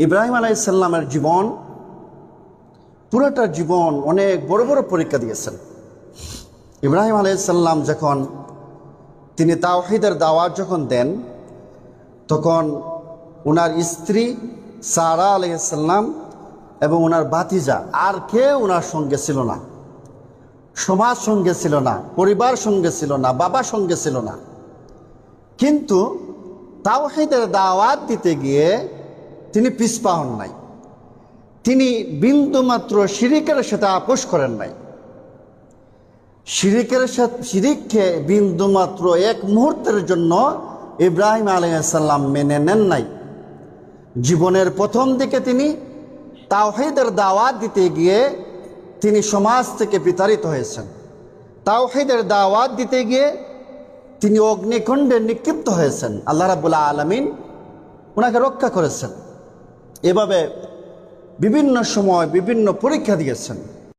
ইব্রাহিম আলাইহিস সালামের জীবন, পুরোটা জীবন অনেক বড় বড় পরীক্ষা দিয়েছেন। ইব্রাহিম আলাইহিস সালাম যখন তিনি তাওহীদের দাওয়াত যখন দেন, তখন ওনার স্ত্রী সারা আলাইহিস সালাম এবং ওনার ভাতিজা আর কেউ ওনার সঙ্গে ছিল না, সমাজ সঙ্গে ছিল না, পরিবার সঙ্গে ছিল না, বাবা সঙ্গে ছিল না। কিন্তু তাওহীদের দাওয়াত দিতে গিয়ে তিনি পিছপা হন নাই। তিনি বিন্দুমাত্র শিরিকের সাথে আপোষ করেন নাই। শিরিককে বিন্দুমাত্র এক মুহূর্তের জন্য ইব্রাহিম আলাইহিস সালাম মেনে নেন নাই। জীবনের প্রথম দিকে তিনি তাওহীদের দাওয়াত দিতে গিয়ে তিনি সমাজ থেকে বিতাড়িত হয়েছেন। তাওহীদের দাওয়াত দিতে গিয়ে তিনি অগ্নিকুণ্ডে নিক্ষিপ্ত হয়েছেন। আল্লাহ রাব্বুল আলামিন ওনাকে রক্ষা করেছেন। এভাবে বিভিন্ন সময় বিভিন্ন পরীক্ষা দিয়েছেন।